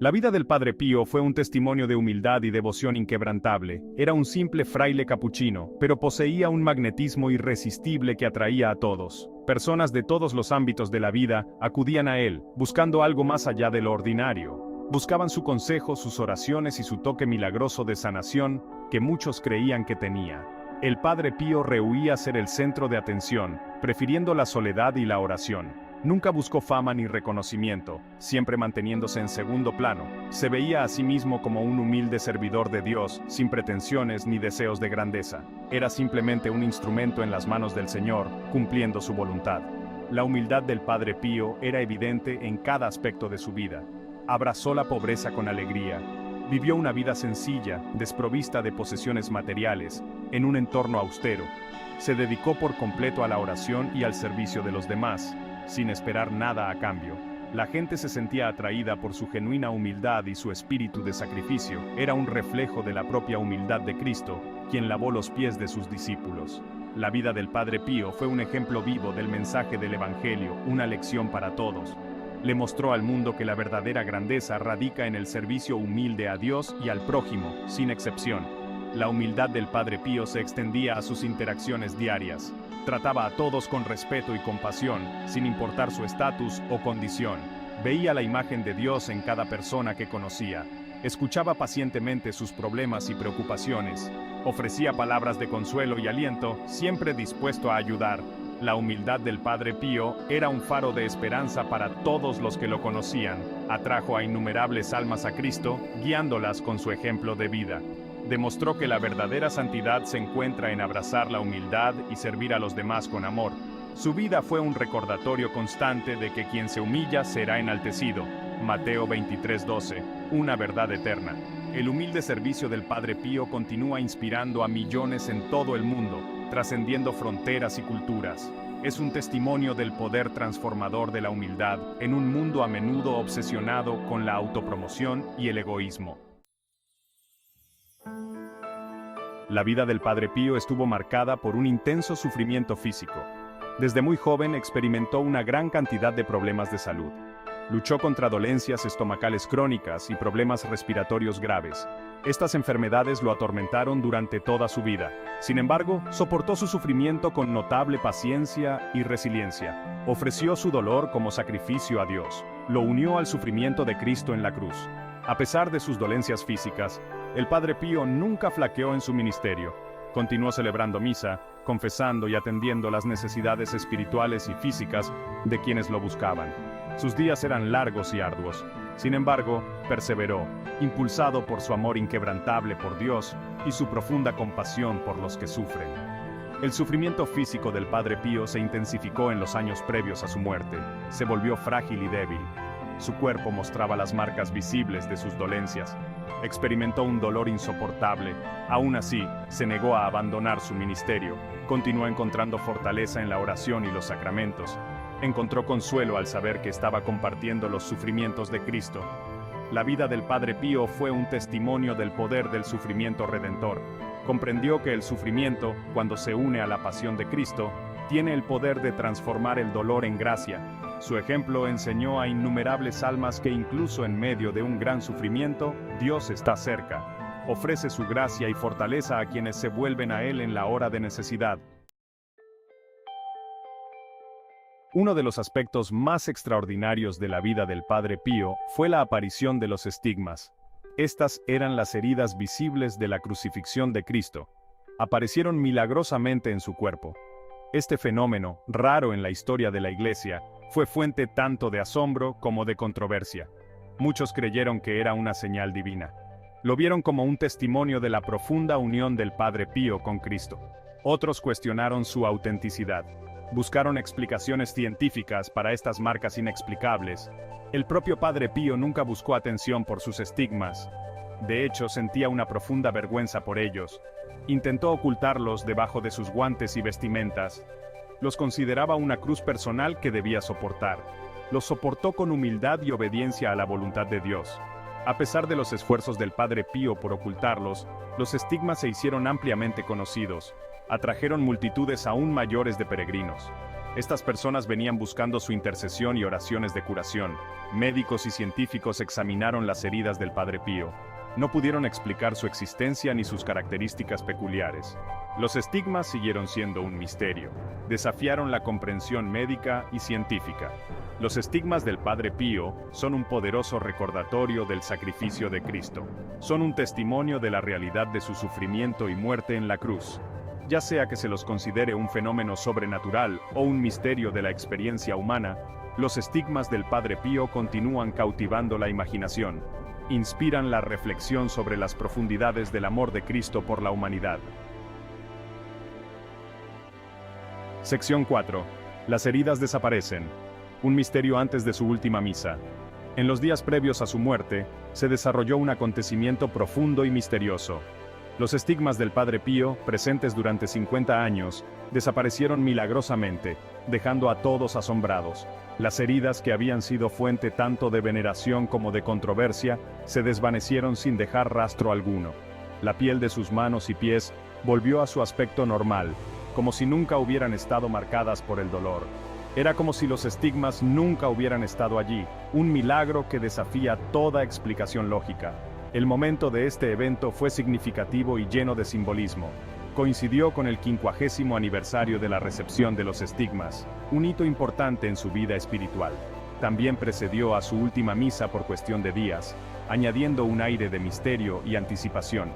La vida del Padre Pío fue un testimonio de humildad y devoción inquebrantable. Era un simple fraile capuchino, pero poseía un magnetismo irresistible que atraía a todos. Personas de todos los ámbitos de la vida acudían a él, buscando algo más allá de lo ordinario. Buscaban su consejo, sus oraciones y su toque milagroso de sanación que muchos creían que tenía. El Padre Pío rehuía ser el centro de atención, prefiriendo la soledad y la oración. Nunca buscó fama ni reconocimiento, siempre manteniéndose en segundo plano. Se veía a sí mismo como un humilde servidor de Dios, sin pretensiones ni deseos de grandeza. Era simplemente un instrumento en las manos del Señor, cumpliendo su voluntad. La humildad del Padre Pío era evidente en cada aspecto de su vida. Abrazó la pobreza con alegría. Vivió una vida sencilla, desprovista de posesiones materiales, en un entorno austero. Se dedicó por completo a la oración y al servicio de los demás, sin esperar nada a cambio. La gente se sentía atraída por su genuina humildad y su espíritu de sacrificio. Era un reflejo de la propia humildad de Cristo, quien lavó los pies de sus discípulos. La vida del Padre Pío fue un ejemplo vivo del mensaje del Evangelio, una lección para todos. Le mostró al mundo que la verdadera grandeza radica en el servicio humilde a Dios y al prójimo, sin excepción. La humildad del Padre Pío se extendía a sus interacciones diarias. Trataba a todos con respeto y compasión, sin importar su estatus o condición. Veía la imagen de Dios en cada persona que conocía. Escuchaba pacientemente sus problemas y preocupaciones. Ofrecía palabras de consuelo y aliento, siempre dispuesto a ayudar. La humildad del Padre Pío era un faro de esperanza para todos los que lo conocían. Atrajo a innumerables almas a Cristo, guiándolas con su ejemplo de vida. Demostró que la verdadera santidad se encuentra en abrazar la humildad y servir a los demás con amor. Su vida fue un recordatorio constante de que quien se humilla será enaltecido. Mateo 23:12, una verdad eterna. El humilde servicio del Padre Pío continúa inspirando a millones en todo el mundo, trascendiendo fronteras y culturas. Es un testimonio del poder transformador de la humildad en un mundo a menudo obsesionado con la autopromoción y el egoísmo. La vida del Padre Pío estuvo marcada por un intenso sufrimiento físico. Desde muy joven experimentó una gran cantidad de problemas de salud. Luchó contra dolencias estomacales crónicas y problemas respiratorios graves. Estas enfermedades lo atormentaron durante toda su vida. Sin embargo, soportó su sufrimiento con notable paciencia y resiliencia. Ofreció su dolor como sacrificio a Dios. Lo unió al sufrimiento de Cristo en la cruz. A pesar de sus dolencias físicas, el Padre Pío nunca flaqueó en su ministerio. Continuó celebrando misa, confesando y atendiendo las necesidades espirituales y físicas de quienes lo buscaban. Sus días eran largos y arduos. Sin embargo, perseveró, impulsado por su amor inquebrantable por Dios y su profunda compasión por los que sufren. El sufrimiento físico del Padre Pío se intensificó en los años previos a su muerte. Se volvió frágil y débil. Su cuerpo mostraba las marcas visibles de sus dolencias. Experimentó un dolor insoportable. Aún así, se negó a abandonar su ministerio. Continuó encontrando fortaleza en la oración y los sacramentos. Encontró consuelo al saber que estaba compartiendo los sufrimientos de Cristo. La vida del Padre Pío fue un testimonio del poder del sufrimiento redentor. Comprendió que el sufrimiento, cuando se une a la pasión de Cristo, tiene el poder de transformar el dolor en gracia. Su ejemplo enseñó a innumerables almas que incluso en medio de un gran sufrimiento, Dios está cerca. Ofrece su gracia y fortaleza a quienes se vuelven a Él en la hora de necesidad. Uno de los aspectos más extraordinarios de la vida del Padre Pío fue la aparición de los estigmas. Estas eran las heridas visibles de la crucifixión de Cristo. Aparecieron milagrosamente en su cuerpo. Este fenómeno, raro en la historia de la Iglesia, fue fuente tanto de asombro como de controversia. Muchos creyeron que era una señal divina. Lo vieron como un testimonio de la profunda unión del Padre Pío con Cristo. Otros cuestionaron su autenticidad. Buscaron explicaciones científicas para estas marcas inexplicables. El propio Padre Pío nunca buscó atención por sus estigmas. De hecho, sentía una profunda vergüenza por ellos. Intentó ocultarlos debajo de sus guantes y vestimentas. Los consideraba una cruz personal que debía soportar. Los soportó con humildad y obediencia a la voluntad de Dios. A pesar de los esfuerzos del Padre Pío por ocultarlos, los estigmas se hicieron ampliamente conocidos. Atrajeron multitudes aún mayores de peregrinos. Estas personas venían buscando su intercesión y oraciones de curación. Médicos y científicos examinaron las heridas del Padre Pío. No pudieron explicar su existencia ni sus características peculiares. Los estigmas siguieron siendo un misterio. Desafiaron la comprensión médica y científica. Los estigmas del Padre Pío son un poderoso recordatorio del sacrificio de Cristo. Son un testimonio de la realidad de su sufrimiento y muerte en la cruz. Ya sea que se los considere un fenómeno sobrenatural o un misterio de la experiencia humana, los estigmas del Padre Pío continúan cautivando la imaginación. Inspiran la reflexión sobre las profundidades del amor de Cristo por la humanidad. Sección 4. Las heridas desaparecen. Un misterio antes de su última misa. En los días previos a su muerte, se desarrolló un acontecimiento profundo y misterioso. Los estigmas del Padre Pío, presentes durante 50 años, desaparecieron milagrosamente, dejando a todos asombrados. Las heridas que habían sido fuente tanto de veneración como de controversia, se desvanecieron sin dejar rastro alguno. La piel de sus manos y pies volvió a su aspecto normal, como si nunca hubieran estado marcadas por el dolor. Era como si los estigmas nunca hubieran estado allí, un milagro que desafía toda explicación lógica. El momento de este evento fue significativo y lleno de simbolismo. Coincidió con el 50º aniversario de la recepción de los estigmas, un hito importante en su vida espiritual. También precedió a su última misa por cuestión de días, añadiendo un aire de misterio y anticipación.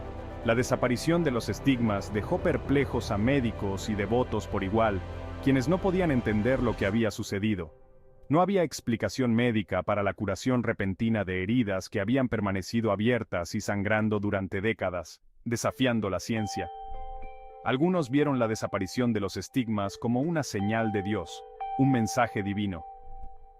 La desaparición de los estigmas dejó perplejos a médicos y devotos por igual, quienes no podían entender lo que había sucedido. No había explicación médica para la curación repentina de heridas que habían permanecido abiertas y sangrando durante décadas, desafiando la ciencia. Algunos vieron la desaparición de los estigmas como una señal de Dios, un mensaje divino.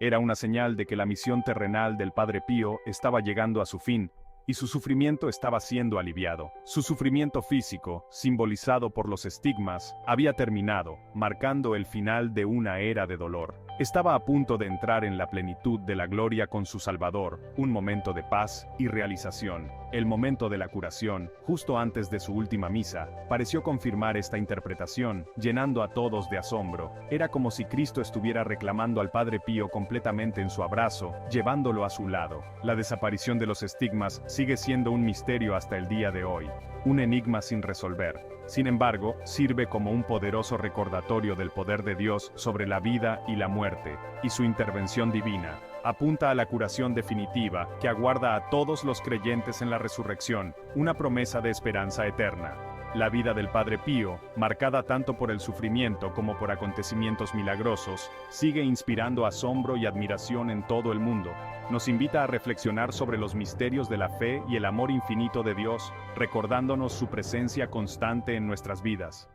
Era una señal de que la misión terrenal del Padre Pío estaba llegando a su fin, y su sufrimiento estaba siendo aliviado. Su sufrimiento físico, simbolizado por los estigmas, había terminado, marcando el final de una era de dolor. Estaba a punto de entrar en la plenitud de la gloria con su Salvador, un momento de paz y realización. El momento de la curación, justo antes de su última misa, pareció confirmar esta interpretación, llenando a todos de asombro. Era como si Cristo estuviera reclamando al Padre Pío completamente en su abrazo, llevándolo a su lado. La desaparición de los estigmas sigue siendo un misterio hasta el día de hoy, un enigma sin resolver. Sin embargo, sirve como un poderoso recordatorio del poder de Dios sobre la vida y la muerte, y su intervención divina. Apunta a la curación definitiva que aguarda a todos los creyentes en la resurrección, una promesa de esperanza eterna. La vida del Padre Pío, marcada tanto por el sufrimiento como por acontecimientos milagrosos, sigue inspirando asombro y admiración en todo el mundo. Nos invita a reflexionar sobre los misterios de la fe y el amor infinito de Dios, recordándonos su presencia constante en nuestras vidas.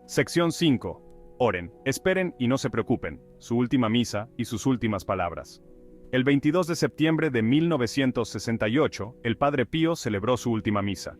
Sección 5. Oren, esperen y no se preocupen. Su última misa y sus últimas palabras. El 22 de septiembre de 1968, el Padre Pío celebró su última misa.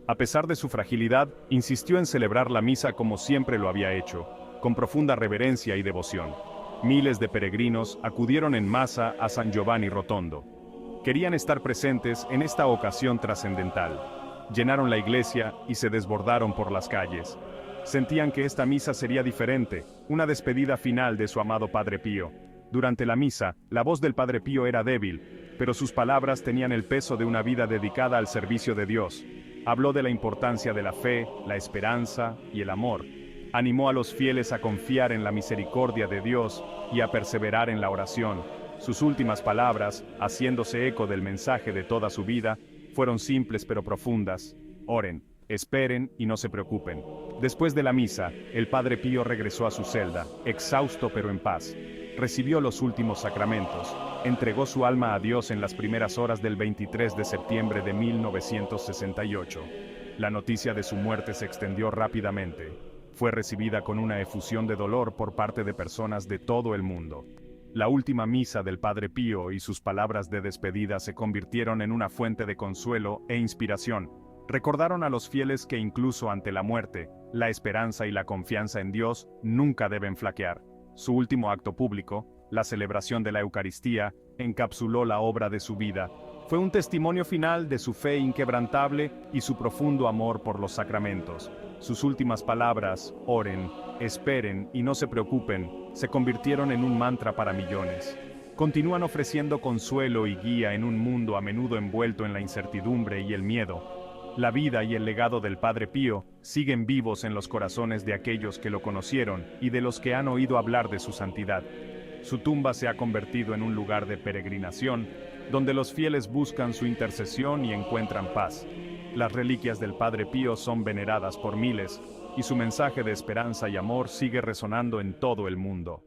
A pesar de su fragilidad, insistió en celebrar la misa como siempre lo había hecho, con profunda reverencia y devoción. Miles de peregrinos acudieron en masa a San Giovanni Rotondo. Querían estar presentes en esta ocasión trascendental. Llenaron la iglesia y se desbordaron por las calles. Sentían que esta misa sería diferente, una despedida final de su amado Padre Pío. Durante la misa, la voz del Padre Pío era débil, pero sus palabras tenían el peso de una vida dedicada al servicio de Dios. Habló de la importancia de la fe, la esperanza y el amor. Animó a los fieles a confiar en la misericordia de Dios y a perseverar en la oración. Sus últimas palabras, haciéndose eco del mensaje de toda su vida, fueron simples pero profundas. Oren, esperen y no se preocupen. Después de la misa, el Padre Pío regresó a su celda, exhausto pero en paz. Recibió los últimos sacramentos, entregó su alma a Dios en las primeras horas del 23 de septiembre de 1968. La noticia de su muerte se extendió rápidamente. Fue recibida con una efusión de dolor por parte de personas de todo el mundo. La última misa del Padre Pío y sus palabras de despedida se convirtieron en una fuente de consuelo e inspiración. Recordaron a los fieles que incluso ante la muerte, la esperanza y la confianza en Dios nunca deben flaquear. Su último acto público, la celebración de la Eucaristía, encapsuló la obra de su vida. Fue un testimonio final de su fe inquebrantable y su profundo amor por los sacramentos. Sus últimas palabras, oren, esperen y no se preocupen, se convirtieron en un mantra para millones. Continúan ofreciendo consuelo y guía en un mundo a menudo envuelto en la incertidumbre y el miedo. La vida y el legado del Padre Pío siguen vivos en los corazones de aquellos que lo conocieron y de los que han oído hablar de su santidad. Su tumba se ha convertido en un lugar de peregrinación, donde los fieles buscan su intercesión y encuentran paz. Las reliquias del Padre Pío son veneradas por miles, y su mensaje de esperanza y amor sigue resonando en todo el mundo.